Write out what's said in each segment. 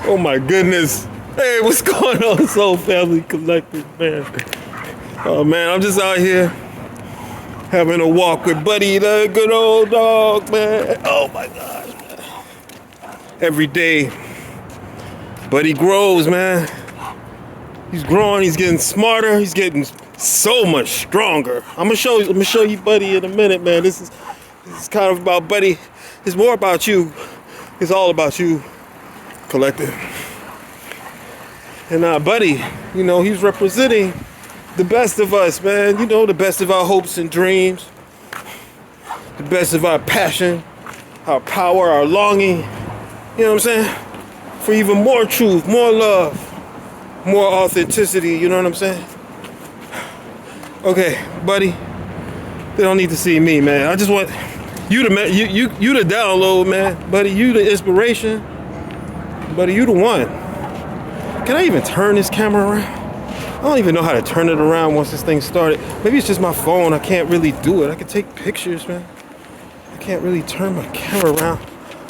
Oh my goodness. Hey, what's going on, Soul Family Collective, man? Oh man, I'm just out here having a walk with Buddy, the good old dog, man. Oh my gosh, man. Every day, Buddy grows, man. He's growing, he's getting smarter, he's getting so much stronger. I'm gonna show you Buddy in a minute, man. This is kind of about Buddy. It's more about you. It's all about you, Collective. And Buddy, you know, he's representing the best of us, man. You know, the best of our hopes and dreams, the best of our passion, our power, our longing. You know what I'm saying? For even more truth, more love, more authenticity. You know what I'm saying? Okay, Buddy. They don't need to see me, man. I just want you to you to download, man. Buddy, you the inspiration. Buddy, you the one. Can I even turn this camera around? I don't even know how to turn it around once this thing started. Maybe it's just my phone. I can't really do it. I can take pictures, man. I can't really turn my camera around.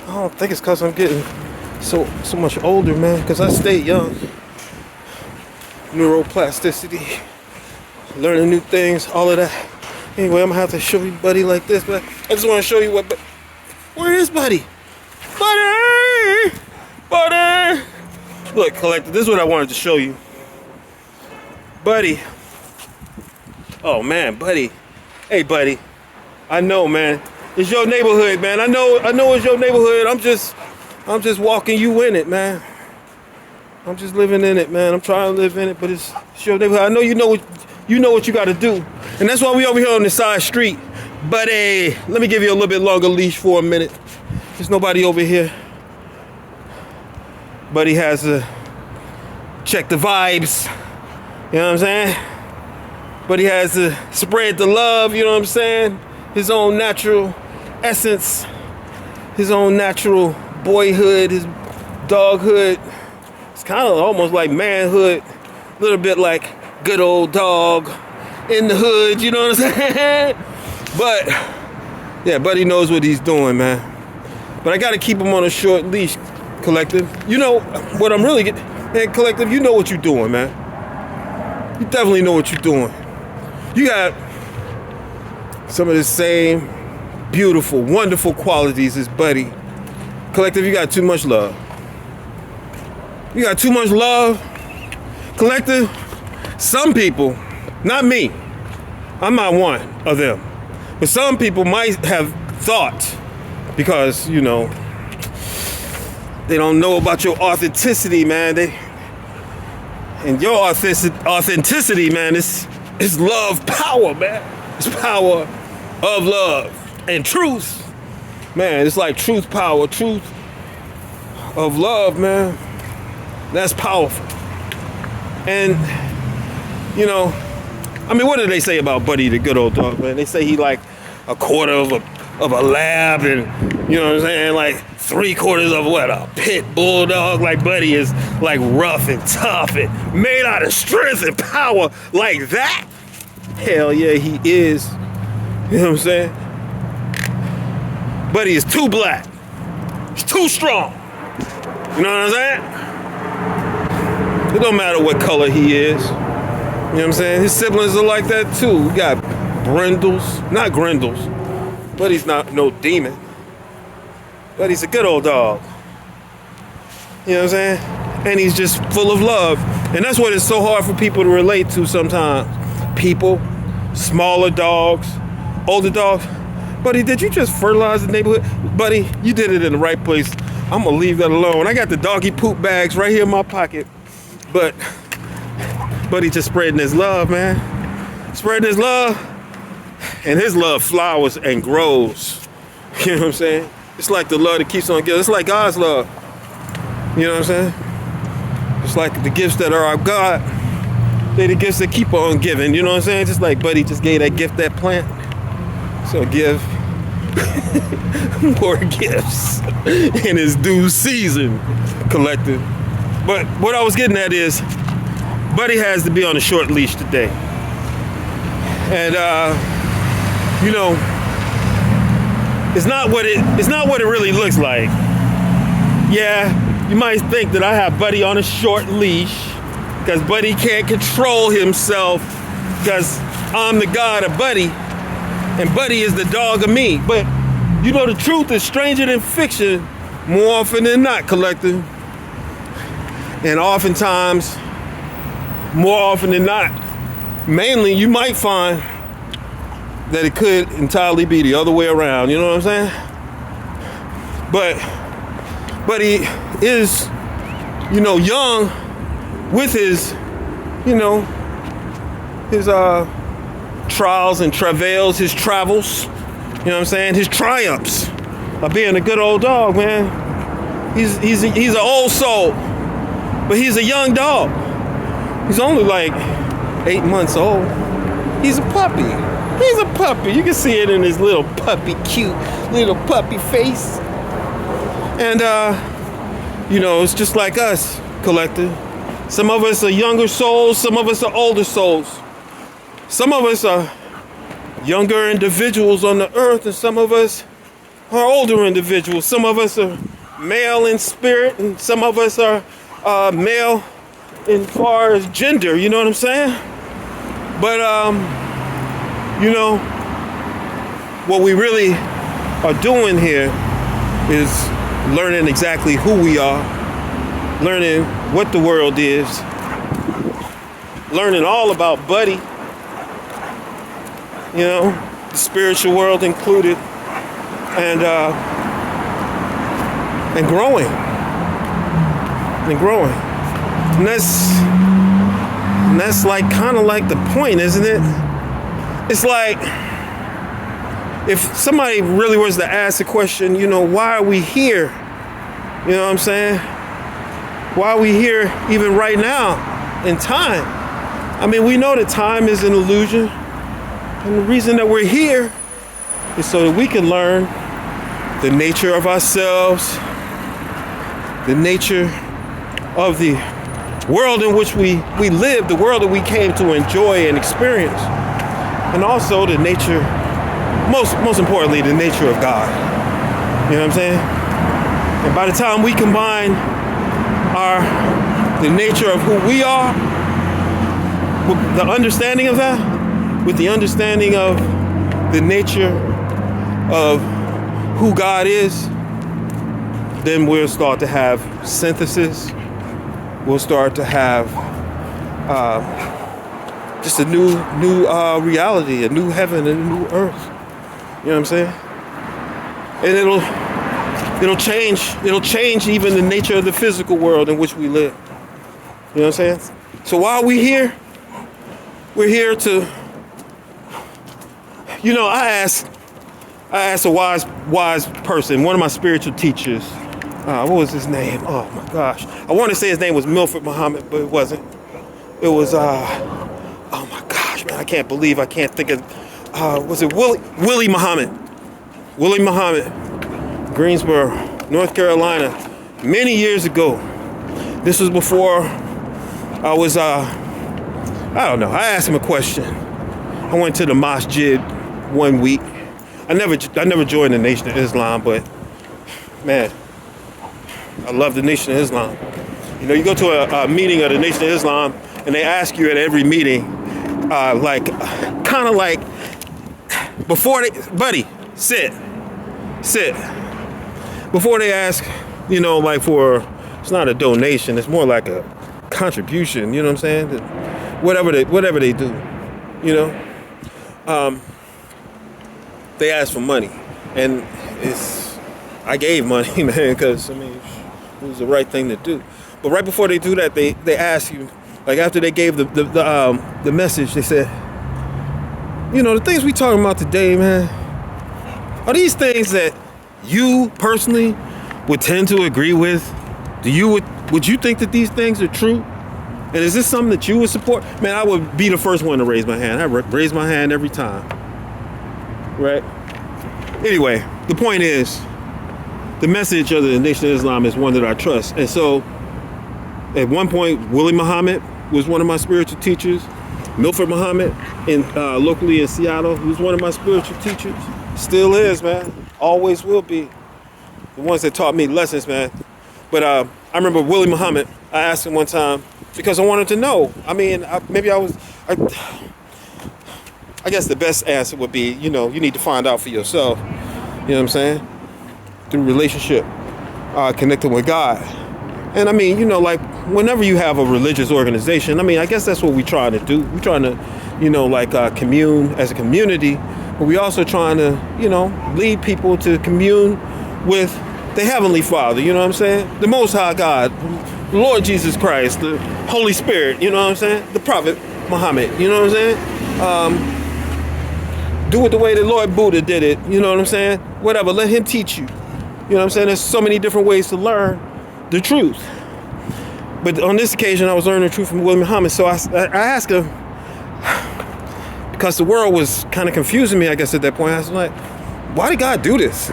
I don't think it's because I'm getting so much older, man. Because I stay young. Neuroplasticity, learning new things, all of that. Anyway, I'm gonna have to show you Buddy like this, but I just want to show you what. Where is Buddy? Buddy! Buddy! Look, Collector, this is what I wanted to show you. Buddy. Oh man, Buddy. Hey, Buddy. I know, man. It's your neighborhood, man. I know it's your neighborhood. I'm just walking you in it, man. I'm just living in it, man. I'm trying to live in it, but it's your neighborhood. I know you know what you got to do, and that's why we over here on the side street. Buddy, let me give you a little bit longer leash for a minute. There's nobody over here. Buddy has to check the vibes. You know what I'm saying? Buddy has to spread the love. You know what I'm saying? His own natural essence, his own natural boyhood, his doghood. It's kind of almost like manhood, a little bit like good old dog in the hood, you know what I'm saying? But, yeah, Buddy knows what he's doing, man. But I got to keep him on a short leash, Collective. You know what I'm really getting, man, Collective, you know what you're doing, man. You definitely know what you're doing. You got some of the same beautiful, wonderful qualities as Buddy. Collective, you got too much love. You got too much love. Collective, some people, not me, I'm not one of them, but some people might have thought, because, you know, they don't know about your authenticity, man. And your authenticity, man, is love power, man. It's power of love and truth. Man, it's like truth power, truth of love, man. That's powerful. And, you know, I mean, what do they say about Buddy, the good old dog, man? They say he like a quarter of a lab, and, you know what I'm saying, like 3/4 of what, a pit bulldog. Like Buddy is like rough and tough and made out of strength and power like that. Hell yeah, he is. You know what I'm saying? Buddy is too black. He's too strong. You know what I'm saying? It don't matter what color he is. You know what I'm saying? His siblings are like that too. We got brindles, not grindles. Buddy's not no demon. Buddy's a good old dog. You know what I'm saying? And he's just full of love. And that's what it's so hard for people to relate to sometimes. People, smaller dogs, older dogs. Buddy, did you just fertilize the neighborhood? Buddy, you did it in the right place. I'm gonna leave that alone. I got the doggy poop bags right here in my pocket. But Buddy just spreading his love, man. Spreading his love. And his love flowers and grows. You know what I'm saying? It's like the love that keeps on giving. It's like God's love. You know what I'm saying? It's like the gifts that are our God. They're the gifts that keep on giving. You know what I'm saying? Just like Buddy just gave that gift, that plant. So give more gifts in his due season, Collective. But what I was getting at is, Buddy has to be on a short leash today. And you know, it's not what it really looks like. Yeah, You might think that I have Buddy on a short leash because Buddy can't control himself because I'm the god of Buddy and Buddy is the dog of me. But you know, the truth is stranger than fiction more often than not, collective. And oftentimes, more often than not, mainly you might find that it could entirely be the other way around, you know what I'm saying? But he is, you know, young with his, you know, his trials and travails, his travels, you know what I'm saying? His triumphs of being a good old dog, man. He's an old soul, but he's a young dog. He's only like 8 months old. He's a puppy. He's a puppy. You can see it in his little puppy, cute little puppy face. And, you know, it's just like us, collective. Some of us are younger souls. Some of us are older souls. Some of us are younger individuals on the earth, and some of us are older individuals. Some of us are male in spirit, and some of us are male in far as gender. You know what I'm saying? But, you know, what we really are doing here is learning exactly who we are, learning what the world is, learning all about Buddy, you know, the spiritual world included, and growing, and that's like kind of like the point, isn't it? It's like if somebody really was to ask the question, you know, why are we here? You know what I'm saying? Why are we here even right now in time? I mean, we know that time is an illusion. And the reason that we're here is so that we can learn the nature of ourselves, the nature of the world in which we live, the world that we came to enjoy and experience, and also the nature, most importantly, the nature of God. You know what I'm saying? And by the time we combine the nature of who we are, with the understanding of that, with the understanding of the nature of who God is, then we'll start to have synthesis. We'll start to have just a new reality, a new heaven and a new earth. You know what I'm saying? And it'll change even the nature of the physical world in which we live. You know what I'm saying? So why are we here? We're here to, you know, I asked a wise person, one of my spiritual teachers. What was his name? Oh my gosh. I want to say his name was Milford Muhammad, but it wasn't. It was, oh my gosh, man, I can't think of, was it Willie Muhammad? Willie Muhammad, Greensboro, North Carolina, many years ago. This was before I was, I don't know, I asked him a question. I went to the masjid one week. I never joined the Nation of Islam, but man, I love the Nation of Islam. You know, you go to a meeting of the Nation of Islam, and they ask you at every meeting, kind of like, before they, buddy, sit. Before they ask, you know, like for, it's not a donation, it's more like a contribution, you know what I'm saying? Whatever they do, you know? They ask for money, and I gave money, man, because, I mean, it was the right thing to do. But right before they do that, they ask you, like after they gave the message, they said, you know, the things we talking about today, man, are these things that you personally would tend to agree with? Would you think that these things are true? And is this something that you would support? Man, I would be the first one to raise my hand. I raise my hand every time. Right? Anyway, the point is, the message of the Nation of Islam is one that I trust. And so, at one point, Willie Muhammad was one of my spiritual teachers. Milford Muhammad, locally in Seattle, he was one of my spiritual teachers. Still is, man. Always will be. The ones that taught me lessons, man. But I remember Willie Muhammad, I asked him one time, because I wanted to know. I mean, I guess the best answer would be, you need to find out for yourself. You know what I'm saying? Through relationship, connecting with God. And I mean, like whenever you have a religious organization, I mean, I guess that's what we're trying to do. We're trying to, commune as a community, but we also trying to, lead people to commune with the Heavenly Father, you know what I'm saying? The Most High God, the Lord Jesus Christ, the Holy Spirit, you know what I'm saying? The Prophet Muhammad, you know what I'm saying? Do it the way the Lord Buddha did it, you know what I'm saying? Whatever, let him teach you. You know what I'm saying? There's so many different ways to learn the truth. But on this occasion, I was learning the truth from Willie Muhammad, so I asked him, because the world was kind of confusing me, I guess, at that point. I was like, why did God do this?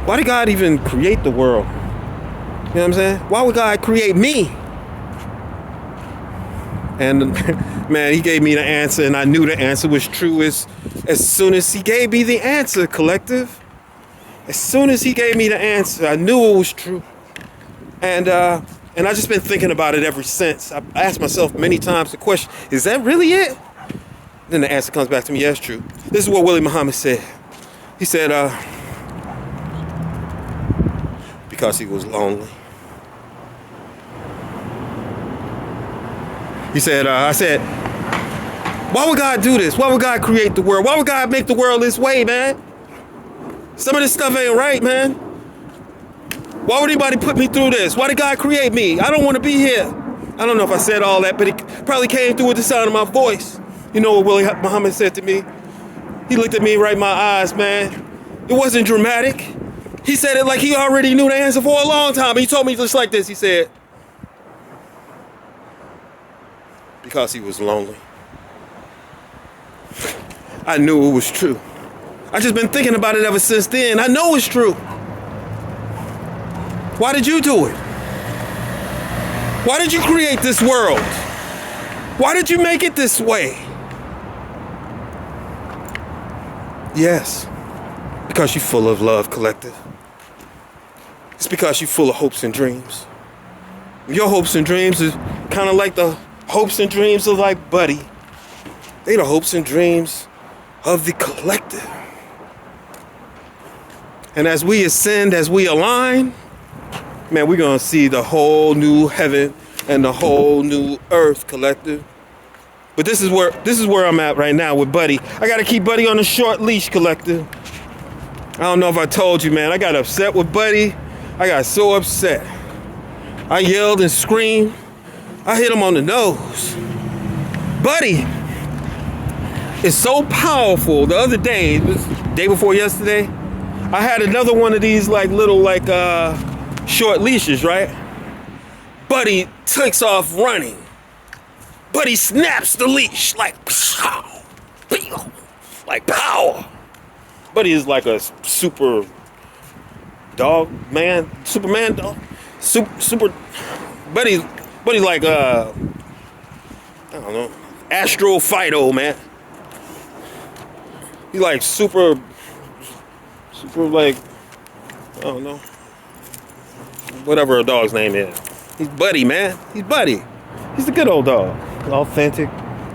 Why did God even create the world? You know what I'm saying? Why would God create me? And man, he gave me the answer, and I knew the answer was true as soon as he gave me the answer, collective. As soon as he gave me the answer, I knew it was true. And I just been thinking about it ever since. I asked myself many times the question, is that really it? Then the answer comes back to me, yeah, it's true. This is what Willie Muhammad said. He said, because he was lonely. He said, I said, why would God do this? Why would God create the world? Why would God make the world this way, man? Some of this stuff ain't right, man. Why would anybody put me through this? Why did God create me? I don't want to be here. I don't know if I said all that, but it probably came through with the sound of my voice. You know what Willie Muhammad said to me? He looked at me right in my eyes, man. It wasn't dramatic. He said it like he already knew the answer for a long time. He told me just like this. He said, because he was lonely. I knew it was true. I just been thinking about it ever since then. I know it's true. Why did you do it? Why did you create this world? Why did you make it this way? Yes, because you're full of love, collective. It's because you're full of hopes and dreams. Your hopes and dreams is kind of like the hopes and dreams of like Buddy. They the hopes and dreams of the collective. And as we ascend, as we align, man, we're gonna see the whole new heaven and the whole new earth, collective. But this is where I'm at right now with Buddy. I gotta keep Buddy on a short leash, collective. I don't know if I told you, man. I got upset with Buddy. I got so upset. I yelled and screamed. I hit him on the nose. Buddy is so powerful. The other day, this day before yesterday, I had another one of these like little like short leashes, right? Buddy takes off running. Buddy snaps the leash like power. Buddy is like a super dog man, Superman dog, super. Buddy's like I don't know, astral Fido, man. He's like super like, I don't know, whatever a dog's name is. He's Buddy, man. He's Buddy. He's the good old dog. Authentic,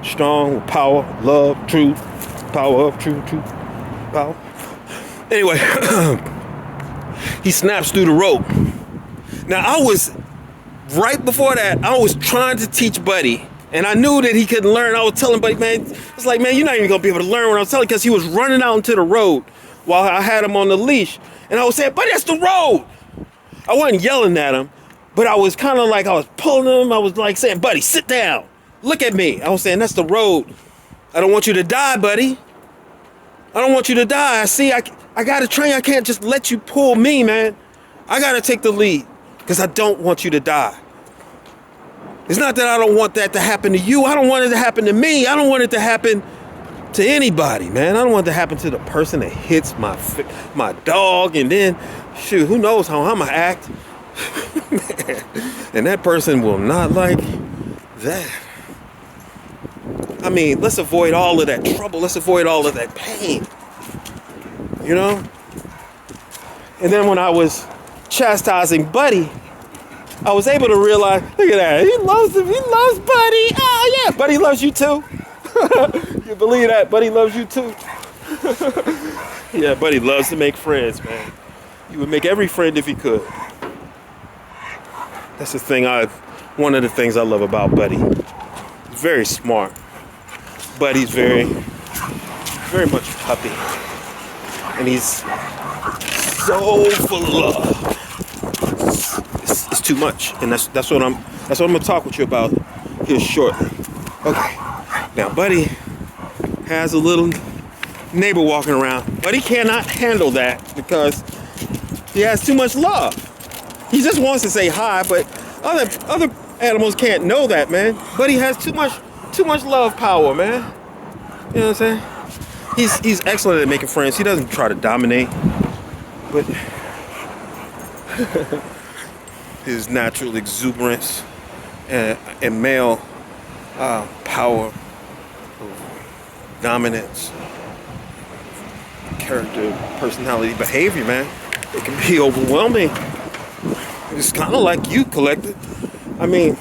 strong, with power, love, truth, power up, truth, power. Anyway, he snaps through the rope. Now, right before that, I was trying to teach Buddy, and I knew that he couldn't learn. I was telling Buddy, man, it's like, man, you're not even going to be able to learn what I was telling, because he was running out into the road while I had him on the leash. And I was saying, Buddy, that's the road. I wasn't yelling at him, but I was kind of like, I was pulling him. I was like saying, Buddy, sit down. Look at me. I was saying, that's the road. I don't want you to die, Buddy. I don't want you to die. See, I got to train. I can't just let you pull me, man. I got to take the lead because I don't want you to die. It's not that I don't want that to happen to you. I don't want it to happen to me. I don't want it to happen to anybody, man. I don't want it to happen to the person that hits my dog, and then, shoot, who knows how I'm going to act. And that person will not like that. I mean, let's avoid all of that trouble. Let's avoid all of that pain. You know? And then when I was chastising Buddy, I was able to realize, look at that, he loves him, he loves Buddy. Oh yeah, Buddy loves you too. You believe that? Buddy loves you too. Yeah, Buddy loves to make friends, man. He would make every friend if he could. That's the thing one of the things I love about Buddy. He's very smart. Buddy's very much a puppy. And he's so full of love. It's too much. And that's what I'm gonna talk with you about here shortly. Okay. Now Buddy has a little neighbor walking around, but he cannot handle that because he has too much love. He just wants to say hi, but other animals can't know that, man. But he has too much love power, man. You know what I'm saying? He's excellent at making friends. He doesn't try to dominate, but his natural exuberance and male power, dominance, character, personality, behavior, man. It can be overwhelming. It's kind of like you, collective. I mean,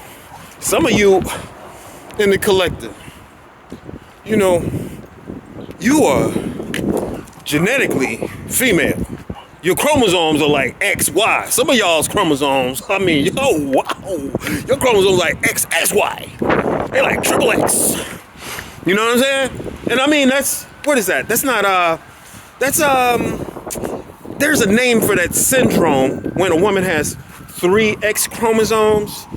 some of you in the collective, you know, you are genetically female. Your chromosomes are like XY. Some of y'all's chromosomes, I mean, wow. Your chromosomes like XXY. They're like triple X. You know what I'm saying? And I mean, what is that? That's not, there's a name for that syndrome when a woman has 3 X chromosomes.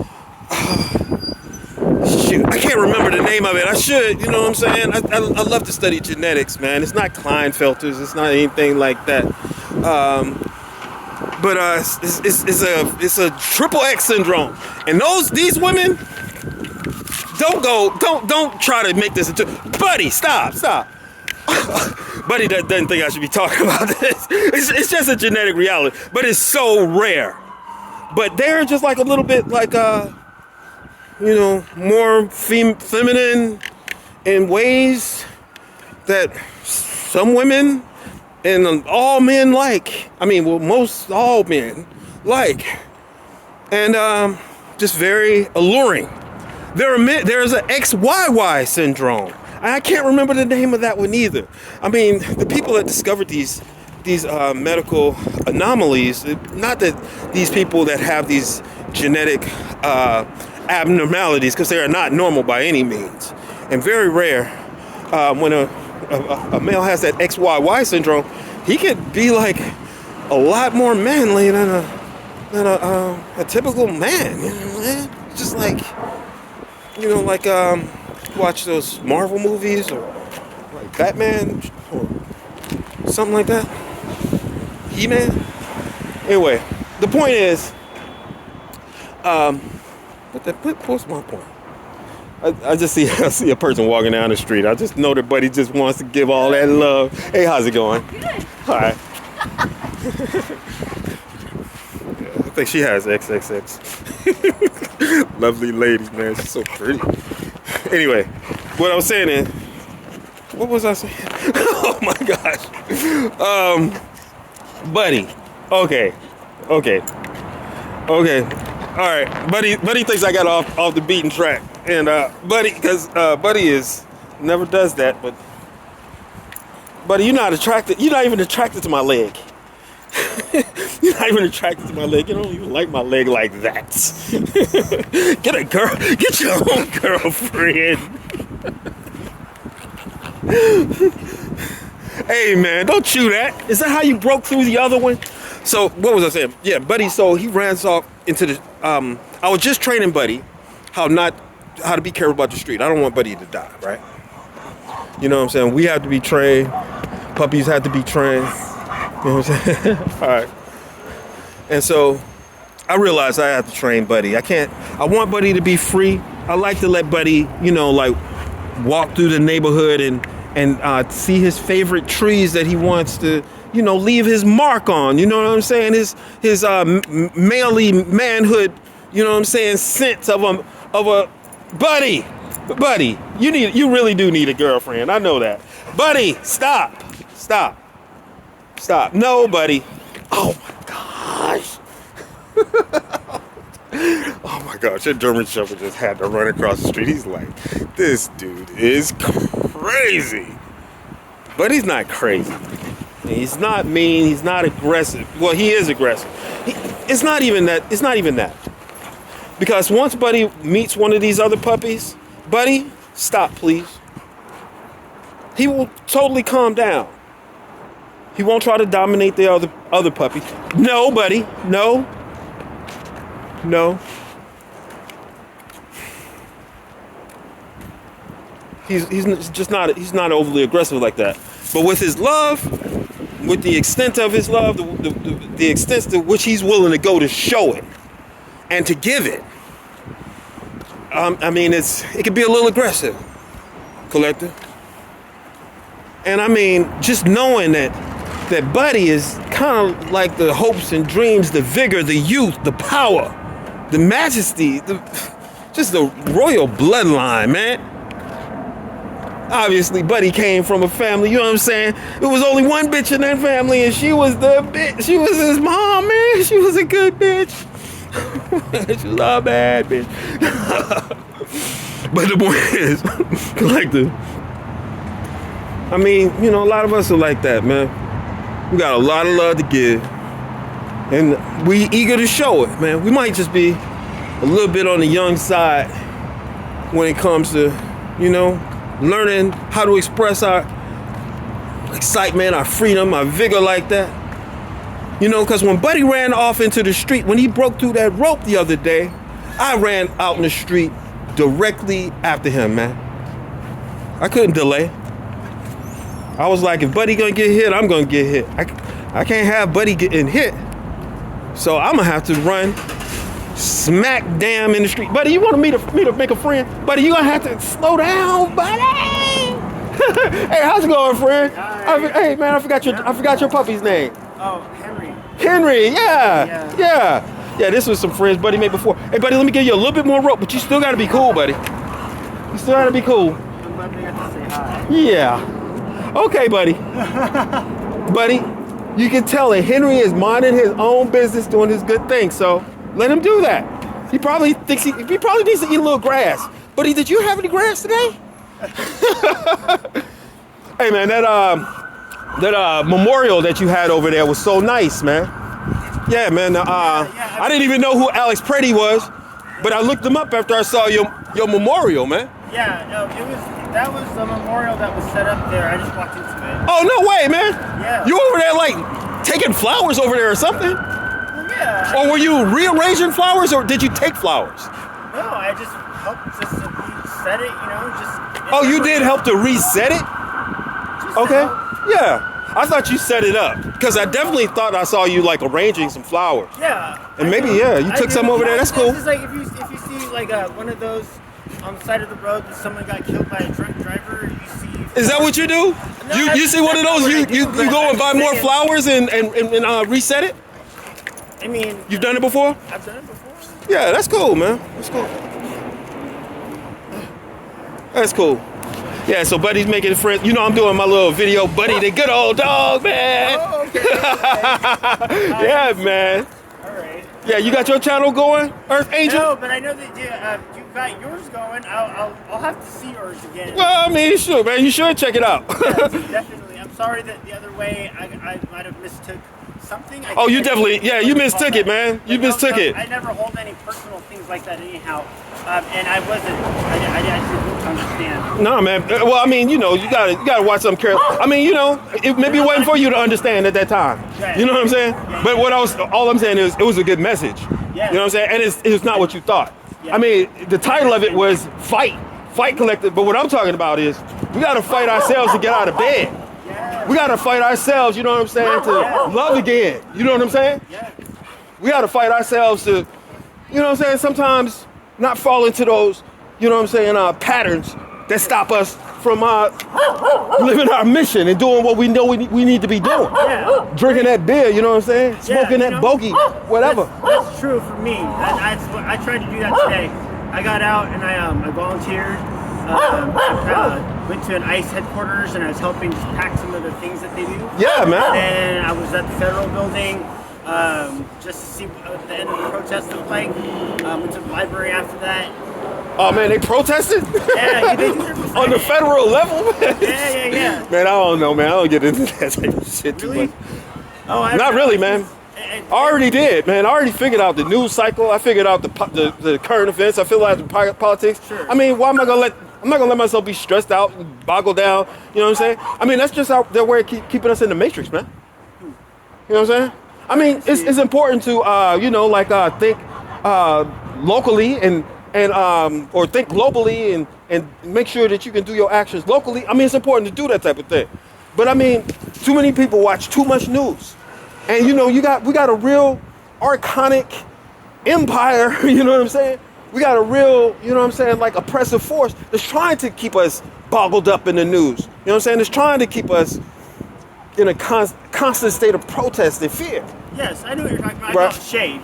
Shoot, I can't remember the name of it. I should, you know what I'm saying? I love to study genetics, man. It's not Klinefelters. It's not anything like that. But it's a triple X syndrome. And these women don't try to make this into Buddy, stop. Buddy doesn't think I should be talking about this. It's just a genetic reality, but it's so rare. But they're just like a little bit like more feminine in ways that some women and all men like. I mean, well, most all men like, and just very alluring. There's an XYY syndrome. I can't remember the name of that one either. I mean, the people that discovered these medical anomalies, not that these people that have these genetic abnormalities, because they are not normal by any means, and very rare. When a male has that XYY syndrome, he could be like a lot more manly than a typical man. You know what I'm saying? Just like, watch those Marvel movies or like Batman or something like that. He-Man. Anyway, the point is, what's my point? I see a person walking down the street. I just know that Buddy just wants to give all that love. Hey, how's it going? Good. All right. Yeah, I think she has XXX. Lovely lady, man. She's so pretty. Anyway, what I was saying is, what was I saying? Oh my gosh. Buddy. Okay. All right. Buddy thinks I got off the beaten track. And Buddy never does that, but Buddy, you're not even attracted to my leg. You're not even attracted to my leg. You don't even like my leg like that. Get your own girlfriend. Hey man, don't chew that. Is that how you broke through the other one? So what was I saying? Yeah, Buddy. So he ran off into the. I was just training Buddy how to be careful about the street. I don't want Buddy to die, right? You know what I'm saying? We have to be trained. Puppies have to be trained. You know what I'm saying? All right. And so I realized I have to train Buddy. I want Buddy to be free. I like to let Buddy, walk through the neighborhood and see his favorite trees that he wants to, leave his mark on. You know what I'm saying? His manly manhood, sense of a Buddy, you really do need a girlfriend. I know that. Buddy, stop. No, Buddy. Oh my gosh. Oh my gosh, that German Shepherd just had to run across the street. He's like, this dude is crazy. But he's not crazy. He's not mean. He's not aggressive. Well, he is aggressive. It's not even that. It's not even that. Because once Buddy meets one of these other puppies, Buddy, stop, please. He will totally calm down. He won't try to dominate the other puppy. No, Buddy. No. No. He's just not. He's not overly aggressive like that. But with his love, with the extent of his love, the extent to which he's willing to go to show it and to give it. I mean, it can be a little aggressive, Collector. And I mean, just knowing that Buddy is kind of like the hopes and dreams, the vigor, the youth, the power, the majesty, just the royal bloodline, man. Obviously, Buddy came from a family, you know what I'm saying? There was only one bitch in that family, and she was the bitch. She was his mom, man. She was a good bitch. She was a bad bitch. But the point is, Collector, I mean, you know, a lot of us are like that, man. We got a lot of love to give, and we eager to show it, man. We might just be a little bit on the young side when it comes to, you know, learning how to express our excitement, our freedom, our vigor like that. You know, because when Buddy ran off into the street, when he broke through that rope the other day, I ran out in the street directly after him, man. I couldn't delay. I was like, if Buddy gonna get hit, I'm gonna get hit. I can't have Buddy getting hit. So I'm gonna have to run smack damn in the street. Buddy, you want me to make a friend? Buddy, you gonna have to slow down, buddy. Hey, how's it going, friend? Hey, man, I forgot your puppy's name. Oh, Henry. Henry, yeah. This was some friends Buddy made before. Hey, buddy, let me give you a little bit more rope, but you still gotta be cool, buddy. You still gotta be cool. I'm glad they got to say hi. Yeah. Okay, buddy. Buddy, you can tell that Henry is minding his own business, doing his good thing. So let him do that. He probably thinks he probably needs to eat a little grass. Buddy, did you have any grass today? Hey, man, that memorial that you had over there was so nice, man. Yeah, man. I didn't even know who Alex Preddy was, but I looked him up after I saw your memorial, man. Yeah, no, that was the memorial that was set up there. I just walked into it. Oh, no way, man. Yeah. You over there like taking flowers over there or something? Well, yeah. Or were you rearranging flowers, or did you take flowers? No, I just helped just set it, you know, just. Oh, you did help to reset it? Okay. Yeah. I thought you set it up, because I definitely thought I saw you like arranging some flowers. Yeah. And maybe, yeah, you took some over there. That's cool. It's just like if you see like one of those on the side of the road that someone got killed by a drunk driver, you see. Is that what you do? No, you see one of those, you go and buy more flowers and reset it? I mean. You've done it before? I've done it before. Yeah, that's cool, man. That's cool. That's cool. Yeah, so Buddy's making friends. You know, I'm doing my little video, Buddy, the good old dog, man. Oh, okay. Yeah, man. All right. Yeah, you got your channel going, Earth Angel? No, but I know that you got yours going. I'll have to see yours again. Well, I mean, you should, man. You should check it out. Yes, definitely. I'm sorry that the other way I might have mistook something. You definitely, yeah, you mistook it, man. You mistook it. I never hold any personal things like that anyhow. And I didn't understand. No, man. Well, I mean, you know, you gotta watch something careful. I mean, you know, maybe it wasn't for you to understand at that time. Right. You know what I'm saying? But all I'm saying is, it was a good message. Yeah. You know what I'm saying? And it was not what you thought. Yeah. I mean, the title of it was Fight Collective. But what I'm talking about is, we gotta fight ourselves to get out of bed. Yeah. We gotta fight ourselves, you know what I'm saying, to love again. You know what I'm saying? Yeah. We gotta fight ourselves to, you know what I'm saying, sometimes not fall into those, you know what I'm saying, patterns that stop us from living our mission and doing what we know we need to be doing. Yeah. Drinking that beer, you know what I'm saying? Smoking that bogey, whatever. That's true for me. I tried to do that today. I got out and I volunteered. Went to an ICE headquarters and I was helping just pack some of the things that they do. Yeah, man. And I was at the federal building. just to see what the end of the protest looked like. Went to the library after that. Oh man, they protested? Yeah, they did On the federal level? Yeah. Man, I don't know, man. I don't get into that type of shit Really? too much. Oh, Not really, man. I already did, man. I already figured out the news cycle. I figured out the current events. I figured out the politics. Sure. I mean, why am I gonna let? I'm not gonna let myself be stressed out and boggled down. You know what I'm saying? I mean, that's just how their way of keeping us in the matrix, man. You know what I'm saying? I mean, it's important to think locally and or think globally and make sure that you can do your actions locally. I mean, it's important to do that type of thing. But I mean, too many people watch too much news. And we got a real archonic empire, you know what I'm saying? We got a real, like oppressive force that's trying to keep us boggled up in the news. You know what I'm saying? It's trying to keep us in a constant state of protest and fear. Yes, I know what you're talking about. Right. I call it SHADE.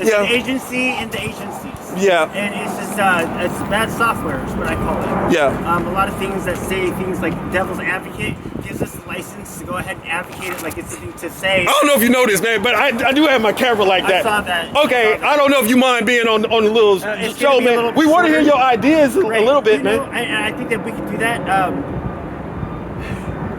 It's an agency in the agencies. Yeah. And it's just, it's bad software is what I call it. Yeah. A lot of things that say things like devil's advocate gives us the license to go ahead and advocate it like it's something to say. I don't know if you know this, man, but I do have my camera like that. I saw that. Okay, I don't know if you mind being on the little show, man. We want to hear your ideas a little bit, man. And I think that we can do that.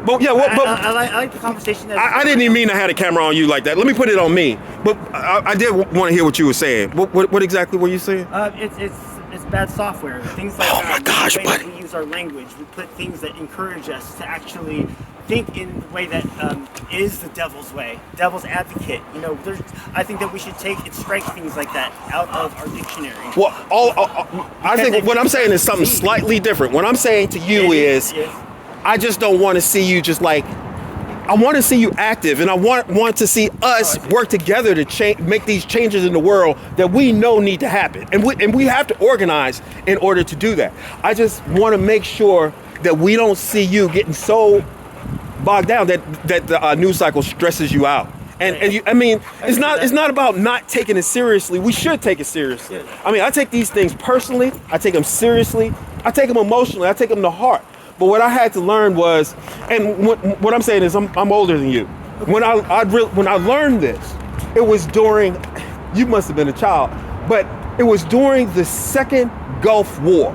But yeah, I like the conversation. I didn't even mean I had a camera on you like that. Let me put it on me. But I did want to hear what you were saying. What exactly were you saying? It's bad software. Things like oh my gosh, the way buddy. that we use our language. We put things that encourage us to actually think in the way that is the devil's way, devil's advocate. I think that we should take and strike things like that out of our dictionary. Well, I think what I'm saying is something slightly different. What I'm saying to you is, I just don't want to see you just like. I want to see you active, and I want to see us work together to make these changes in the world that we know need to happen, and we have to organize in order to do that. I just want to make sure that we don't see you getting so bogged down that the news cycle stresses you out. It's not about not taking it seriously. We should take it seriously. I mean, I take these things personally. I take them seriously. I take them emotionally. I take them to heart. But what I had to learn was, and what I'm saying is, I'm older than you. When I learned this, it was during, you must have been a child, but it was during the Second Gulf War.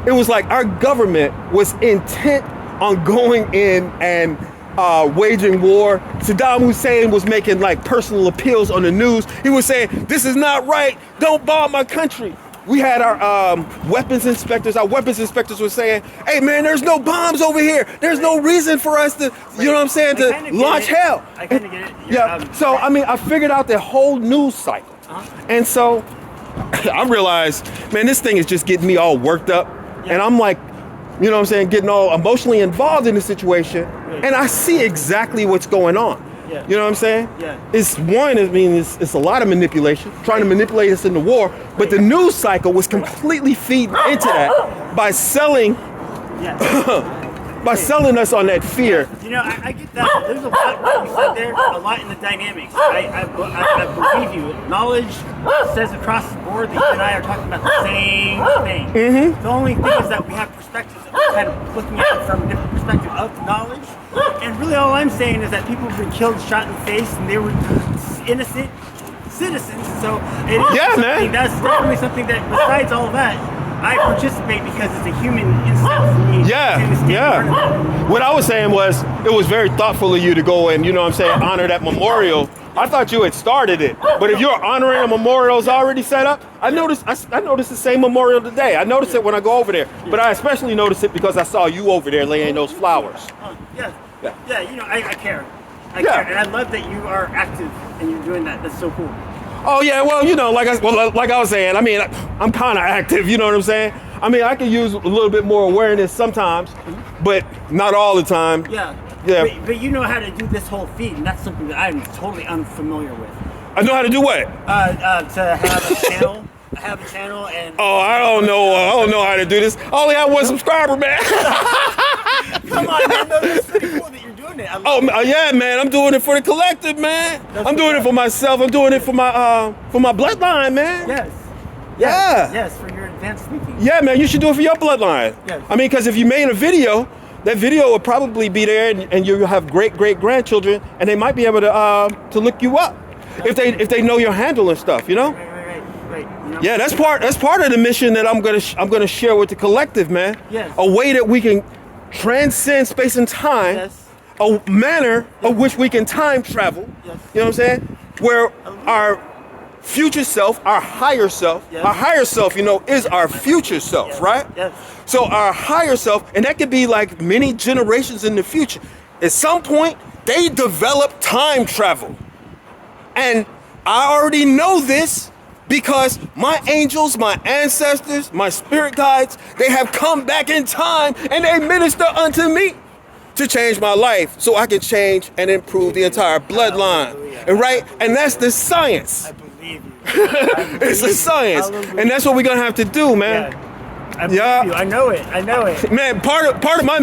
It was like our government was intent on going in and waging war. Saddam Hussein was making like personal appeals on the news. He was saying, "This is not right. Don't bomb my country." We had our weapons inspectors. Our weapons inspectors were saying, "Hey, man, there's no bombs over here. There's no reason for us to, you know what I'm saying, to launch hell." I kind of get it. Yeah. So, I mean, I figured out the whole news cycle. And so I realized, man, this thing is just getting me all worked up. And I'm like, you know what I'm saying, getting all emotionally involved in the situation. And I see exactly what's going on. Yeah. You know what I'm saying? Yeah. It's a lot of manipulation, trying to manipulate us in the war, but the news cycle was completely feeding into that by selling us on that fear. I get that. There's a lot what you said there, a lot in the dynamics. I believe you. Knowledge says across the board that you and I are talking about the same thing. Mm-hmm. The only thing is that we have perspectives that we're kind of looking at it from a different perspective of knowledge. And really all I'm saying is that people have been killed, shot in the face, and they were innocent citizens. So it is that's definitely something that, besides all of that, I participate because it's a human instinct for me to stand in front of them. What I was saying was, it was very thoughtful of you to go and, you know what I'm saying, honor that memorial. I thought you had started it, but if you're honoring a memorial's already set up, I noticed the same memorial today. I noticed it when I go over there, but I especially noticed it because I saw you over there laying those flowers. I care. I care, and I love that you are active and you're doing that. That's so cool. Oh yeah, well, like I was saying, I mean, I'm kind of active, you know what I'm saying? I mean, I can use a little bit more awareness sometimes, but not all the time. Yeah. But you know how to do this whole feed, and that's something that I'm totally unfamiliar with. I know how to do what? To have a channel. I have a channel and... Oh, I don't know how to do this. I only have one subscriber, man. Come on, man. No, that's pretty cool that you're doing it. Yeah, man. I'm doing it for the collective, man. I'm doing it for myself. I'm doing it for my bloodline, man. Yes. Yes, for your advanced thinking. Yeah, man. You should do it for your bloodline. Yes. I mean, because if you made a video, that video will probably be there, and you'll have great grandchildren, and they might be able to look you up. if they know your handle and stuff, you know. Right. You know? Yeah, that's part of the mission that I'm gonna share with the collective, man. Yes. A way that we can transcend space and time. Yes. A manner of which we can time travel. Yes. You know what I'm saying? Where our future self, our higher self, yes. our higher self, you know, is our future self, yes. right? Yes. So our higher self, and that could be like many generations in the future. At some point, they develop time travel. And I already know this because my angels, my ancestors, my spirit guides, they have come back in time and they minister unto me to change my life so I can change and improve the entire bloodline. And right? And that's the science. I believe you. It's the science. And that's what we're gonna have to do, man. Yeah. I believe you. I know it. Man, part of my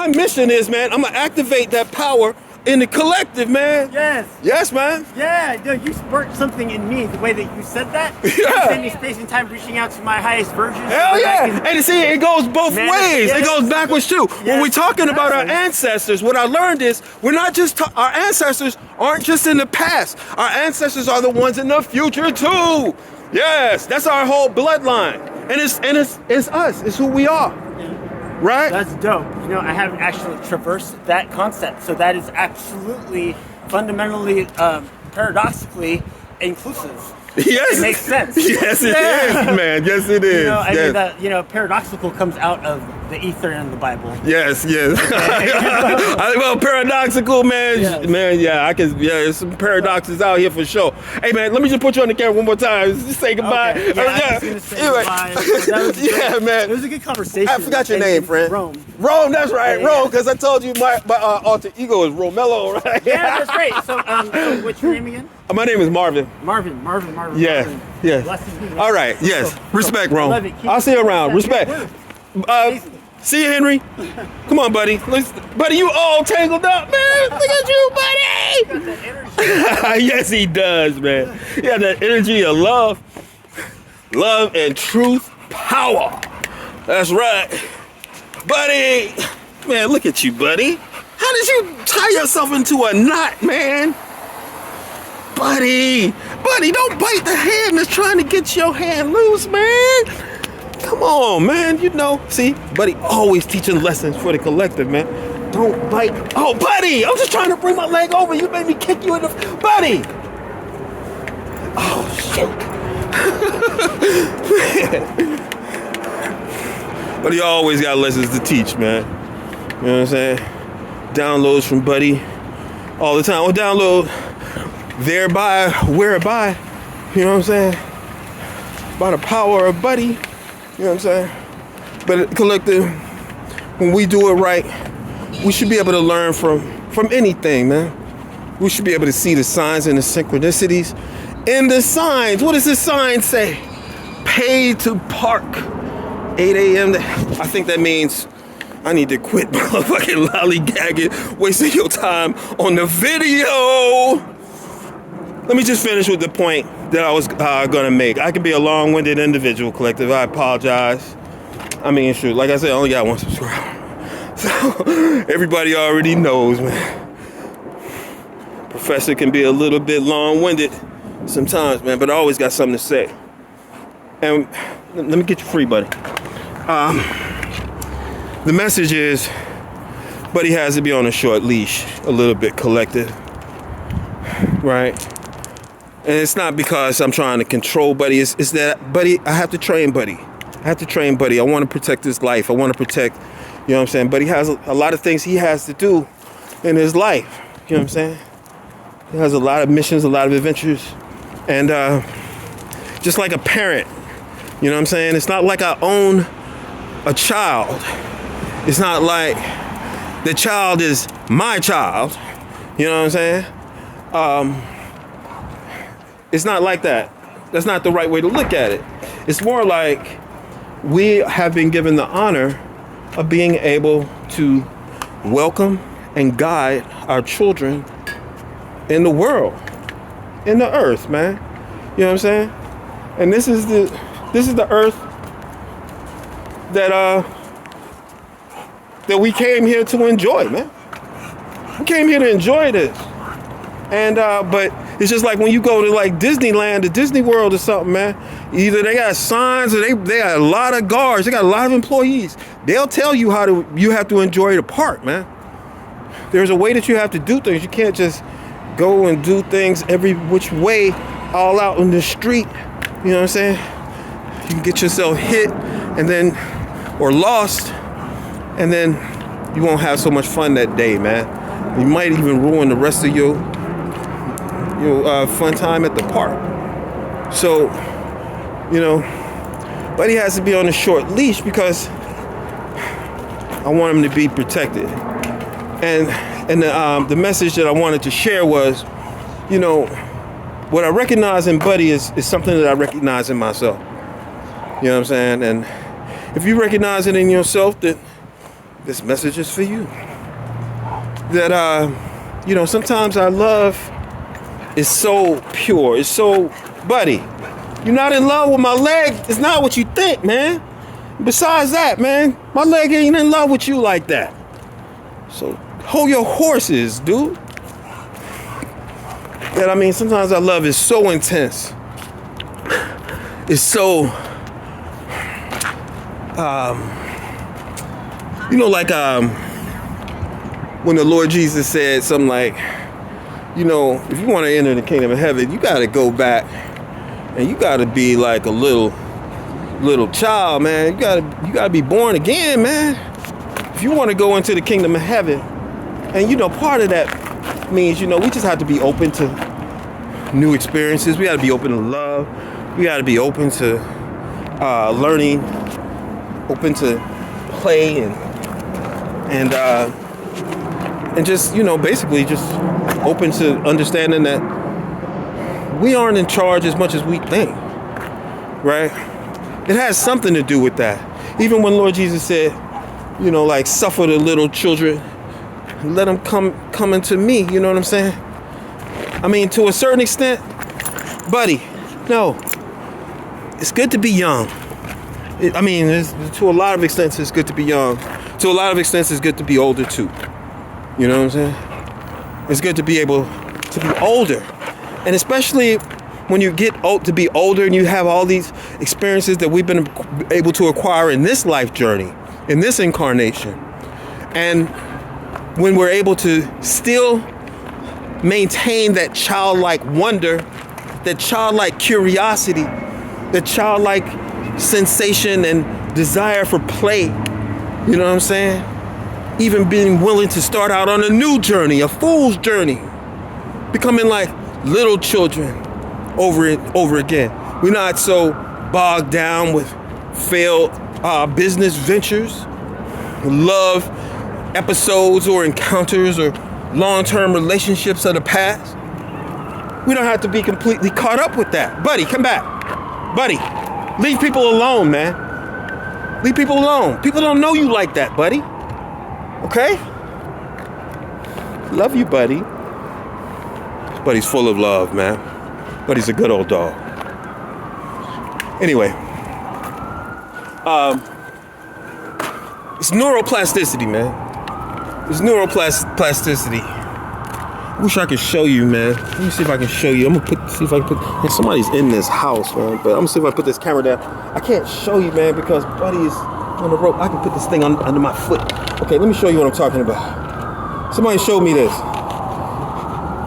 mission is, man, I'm gonna activate that power in the collective, man. Yes, man. Yeah, no, you sparked something in me, the way that you said that. Yeah. Spending space and time reaching out to my highest version. Hell yeah. And see, it goes both ways. Yes. It goes backwards too. Yes. When we're talking about our ancestors, what I learned is we're not just, our ancestors aren't just in the past. Our ancestors are the ones in the future too. Yes, that's our whole bloodline. And it's us, it's who we are. Right? That's dope. You know, I haven't actually traversed that concept, so that is absolutely, fundamentally, paradoxically inclusive. Yes. It makes sense. Yes, it is, man. Yes, it is. You know, I yes. mean that, you know, paradoxical comes out of the ether in the Bible. Yes. Well, paradoxical, man. Yes. Man, yeah, there's some paradoxes out here for sure. Hey, man, let me just put you on the camera one more time. Just say goodbye. Okay. Yeah, I was gonna say goodbye. That was yeah, man. It was a good conversation. I forgot your name, friend. Rome, that's right. Yeah, Rome, because I told you my alter ego is Romello, right? Yeah, that's great. So, what's your name again? My name is Marvin. Marvin. Yeah, Marvin. yeah. Blessings. All right, yes. Respect, Rome. Love it. Keep I'll see you around. that. Respect. See you, Henry. Come on, buddy. Buddy, you all tangled up, man. Look at you, buddy. Got that energy. Yes, he does, man. He got that energy of love and truth, power. That's right. Buddy. Man, look at you, buddy. How did you tie yourself into a knot, man? Buddy, don't bite the hand that's trying to get your hand loose, man. Come on, man. You know, see, buddy always teaching lessons for the collective, man. Don't bite. Oh, buddy, I'm just trying to bring my leg over. You made me kick you in the... Buddy. Oh, shoot. Buddy always got lessons to teach, man. You know what I'm saying? Downloads from Buddy all the time. Or download thereby, whereby. You know what I'm saying? By the power of Buddy. You know what I'm saying? But collective, when we do it right, we should be able to learn from anything, man. We should be able to see the signs and the synchronicities in the signs. What does the sign say? Paid to park. 8 a.m. I think that means I need to quit motherfucking lollygagging, wasting your time on the video. Let me just finish with the point that I was gonna make. I could be a long-winded individual, collective. I apologize. I mean, shoot, like I said, I only got one subscriber. So everybody already knows, man. Professor can be a little bit long-winded sometimes, man, but I always got something to say. And let me get you free, buddy. The message is, Buddy has to be on a short leash, a little bit collective, right? And it's not because I'm trying to control Buddy. It's that, Buddy, I have to train Buddy. I want to protect his life. I want to protect, you know what I'm saying? Buddy has a lot of things he has to do in his life. You know what I'm saying? He has a lot of missions, a lot of adventures. And just like a parent, you know what I'm saying? It's not like I own a child. It's not like the child is my child. You know what I'm saying? It's not like that. That's not the right way to look at it. It's more like we have been given the honor of being able to welcome and guide our children in the world, in the earth, man. You know what I'm saying? And this is the earth that we came here to enjoy, man. We came here to enjoy this. And but It's just like when you go to like Disneyland, or Disney World or something, man. Either they got signs or they got a lot of guards. They got a lot of employees. They'll tell you you have to enjoy the park, man. There's a way that you have to do things. You can't just go and do things every which way, all out in the street. You know what I'm saying? You can get yourself hit and then, or lost, and then you won't have so much fun that day, man. You might even ruin the rest of your fun time at the park. So, Buddy has to be on a short leash because I want him to be protected. And the message that I wanted to share was, what I recognize in Buddy is something that I recognize in myself. You know what I'm saying? And if you recognize it in yourself, that this message is for you. That, sometimes our love is so pure. It's so, Buddy, you're not in love with my leg. It's not what you think, man. Besides that, man, my leg ain't in love with you like that. So hold your horses, dude. That sometimes our love is so intense. It's so, when the Lord Jesus said something like, if you want to enter the kingdom of heaven, you got to go back and you got to be like a little child, man. You got to be born again, man. If you want to go into the kingdom of heaven, and part of that means, we just have to be open to new experiences. We got to be open to love. We got to be open to learning, open to play, and just basically just open to understanding that we aren't in charge as much as we think, right? It has something to do with that. Even when Lord Jesus said, suffer the little children, let them come into me. You know what I'm saying? To a certain extent, Buddy, no, it's good to be young. To a lot of extents, it's good to be young. To a lot of extents, it's good to be older too. You know what I'm saying? It's good to be able to be older. And especially when you get to be older and you have all these experiences that we've been able to acquire in this life journey, in this incarnation. And when we're able to still maintain that childlike wonder, that childlike curiosity, that childlike sensation and desire for play, you know what I'm saying? Even being willing to start out on a new journey, a fool's journey, becoming like little children over again. We're not so bogged down with failed business ventures, love episodes or encounters or long-term relationships of the past. We don't have to be completely caught up with that. Buddy, come back. Buddy, leave people alone, man. Leave people alone. People don't know you like that, buddy. Okay? Love you, buddy. Buddy's full of love, man. Buddy's a good old dog. Anyway, it's neuroplasticity, man. It's neuroplasticity. Wish I could show you, man. Let me see if I can show you. I'm gonna see if I can put. And somebody's in this house, man. But I'm gonna see if I put this camera down. I can't show you, man, because Buddy is on the rope. I can put this thing under my foot. Okay, let me show you what I'm talking about. Somebody showed me this.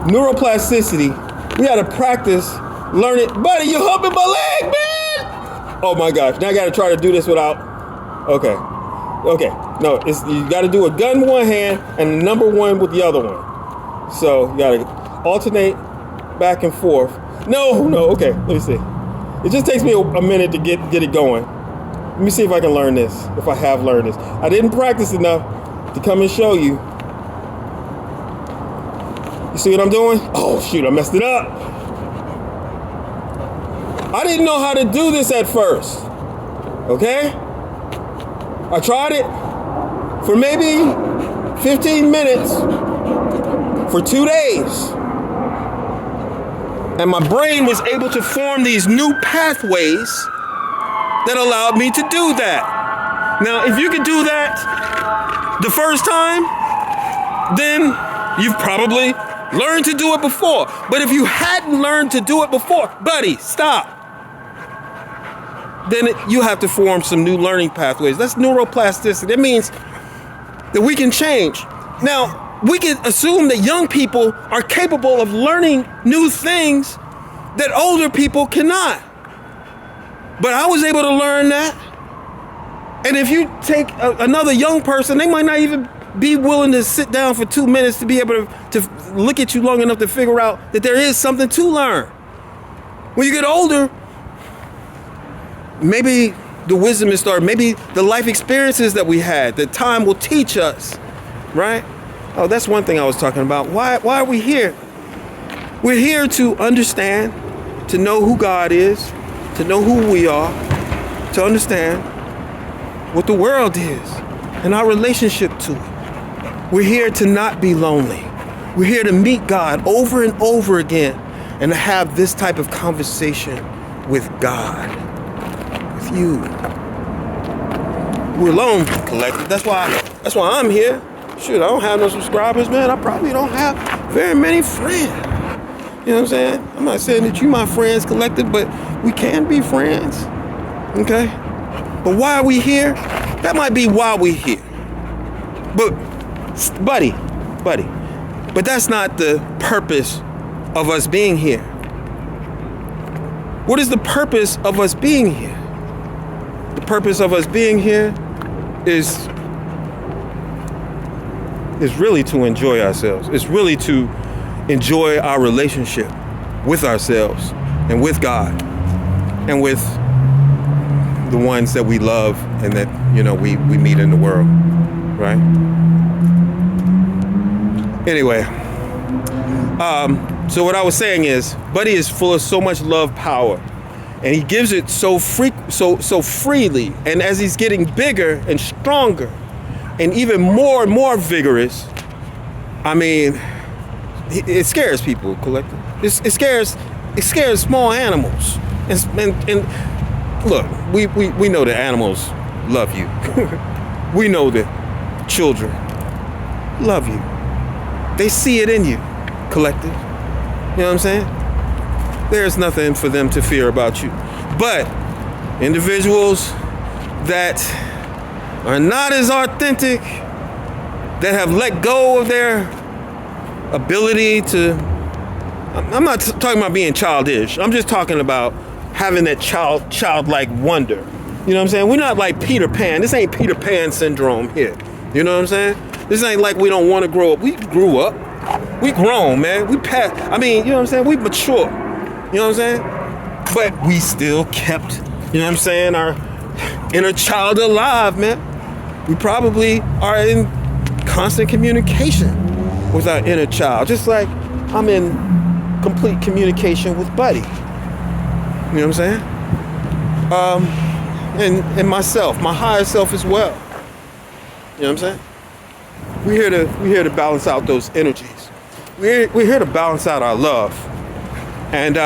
Neuroplasticity. We had to practice, learn it. Buddy, you're humping my leg, man! Oh my gosh, now I gotta try to do this without, okay. No, you gotta do a gun with one hand and the number one with the other one. So you gotta alternate back and forth. No, okay, let me see. It just takes me a minute to get it going. Let me see if I can learn this, if I have learned this. I didn't practice enough to come and show you. You see what I'm doing? Oh shoot, I messed it up. I didn't know how to do this at first. Okay? I tried it for maybe 15 minutes for 2 days. And my brain was able to form these new pathways that allowed me to do that. Now, if you could do that the first time, then you've probably Learn to do it before. But if you hadn't learned to do it before, buddy, stop. Then you have to form some new learning pathways. That's neuroplasticity. That means that we can change. Now, we can assume that young people are capable of learning new things that older people cannot. But I was able to learn that. And if you take another young person, they might not even be willing to sit down for 2 minutes to be able to look at you long enough to figure out that there is something to learn. When you get older, maybe the wisdom is started. Maybe the life experiences that we had, that time will teach us, right? Oh, that's one thing I was talking about. Why are we here? We're here to understand, to know who God is, to know who we are, to understand what the world is and our relationship to it. We're here to not be lonely. We're here to meet God over and over again and to have this type of conversation with God. You. We're alone, collective. That's why I'm here. Shoot, I don't have no subscribers, man. I probably don't have very many friends. You know what I'm saying? I'm not saying that you my friends, collective, but we can be friends. Okay? But why are we here? That might be why we're here. But, buddy. But that's not the purpose of us being here. What is the purpose of us being here? The purpose of us being here is really to enjoy ourselves. It's really to enjoy our relationship with ourselves and with God and with the ones that we love and that, we meet in the world, right? Anyway, so what I was saying is, Buddy is full of so much love power. And he gives it so freely. And as he's getting bigger and stronger and even more and more vigorous, I mean, it scares people, collective. It scares small animals. And look, we know that animals love you. We know that children love you. They see it in you, collective. You know what I'm saying? There's nothing for them to fear about you. But individuals that are not as authentic, that have let go of their ability to, I'm not talking about being childish. I'm just talking about having that childlike wonder. You know what I'm saying? We're not like Peter Pan. This ain't Peter Pan syndrome here. You know what I'm saying? This ain't like we don't want to grow up. We grew up. We grown, man. We passed. I mean, you know what I'm saying? We mature. You know what I'm saying? But we still kept, you know what I'm saying, our inner child alive, man. We probably are in constant communication with our inner child. Just like I'm in complete communication with Buddy. You know what I'm saying? And myself, my higher self as well. You know what I'm saying? We're here to balance out those energies. We're here to balance out our love. And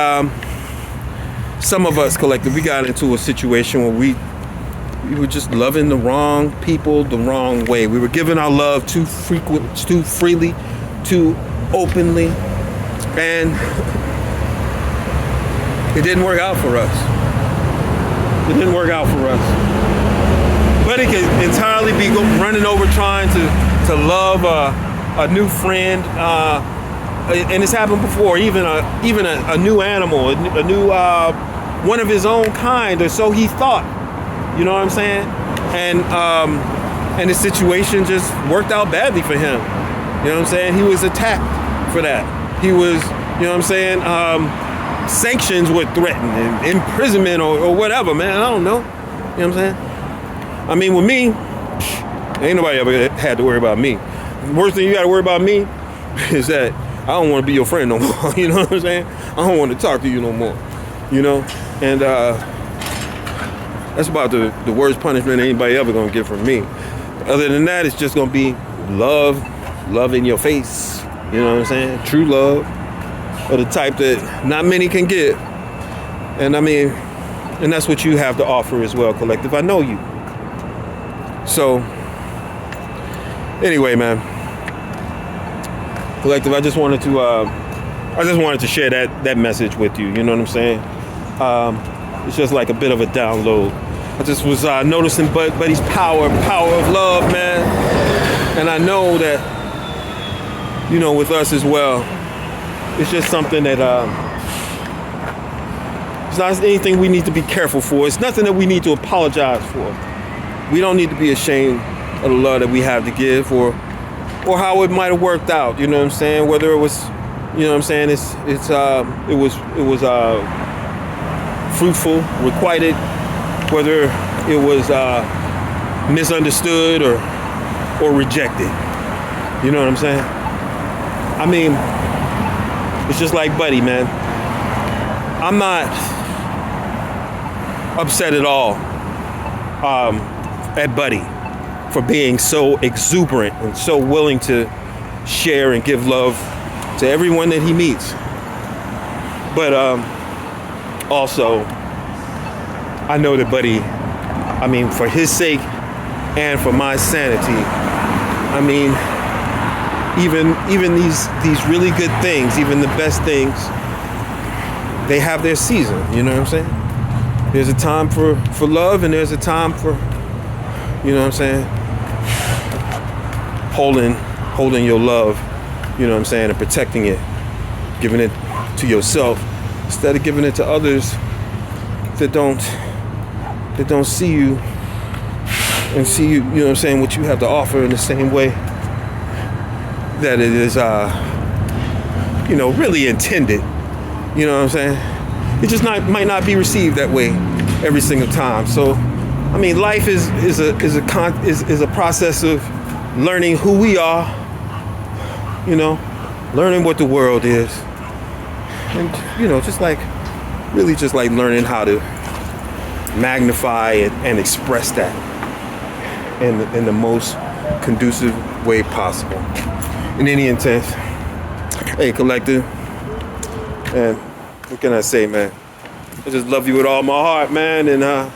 some of us, collective, we got into a situation where we were just loving the wrong people the wrong way. We were giving our love too freely, too openly, and it didn't work out for us. It didn't work out for us. But it could entirely be running over trying to love a new friend. And it's happened before, even a new animal, a new one of his own kind, or so he thought. You know what I'm saying? And the situation just worked out badly for him. You know what I'm saying? He was attacked for that. He was, you know what I'm saying? Sanctions were threatened, and imprisonment or whatever, man. I don't know. You know what I'm saying? I mean, with me, ain't nobody ever had to worry about me. The worst thing you got to worry about me is that I don't want to be your friend no more. You know what I'm saying? I don't want to talk to you no more. You know? And that's about the worst punishment anybody ever going to get from me. Other than that, it's just going to be love in your face. You know what I'm saying? True love. Of the type that not many can get. And I mean, and that's what you have to offer as well, collective. I know you. So, anyway, man. Collective, I just wanted to share that message with you. You know what I'm saying? It's just like a bit of a download. I just was noticing Buddy's power of love, man. And I know that, you know, with us as well, it's just something that it's not anything we need to be careful for. It's nothing that we need to apologize for. We don't need to be ashamed of the love that we have to give, or how it might have worked out. You know what I'm saying? Whether it was, you know what I'm saying, it was fruitful, requited, whether it was misunderstood or rejected. You know what I'm saying? I mean, it's just like Buddy, man. I'm not upset at all at Buddy for being so exuberant and so willing to share and give love to everyone that he meets. But also, I know that Buddy, I mean, for his sake and for my sanity, I mean, even these really good things, even the best things, they have their season. You know what I'm saying? There's a time for love, and there's a time for, you know what I'm saying, holding your love, you know what I'm saying, and protecting it, giving it to yourself instead of giving it to others that don't see you and see you, you know what I'm saying, what you have to offer in the same way that it is, you know, really intended. You know what I'm saying? It just might not be received that way every single time. So, I mean, life is a process of learning who we are, you know, learning what the world is, and, you know, just like learning how to magnify and express that in the most conducive way possible. In any intent, hey, collective, and what can I say, man? I just love you with all my heart, man, and I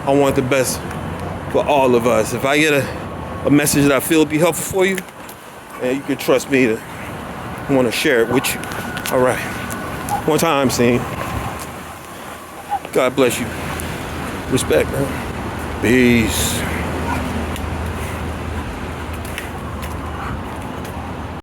want the best for all of us. If I get a message that I feel will be helpful for you, and you can trust me to want to share it with you. All right. One time, scene. God bless you. Respect, man. Peace.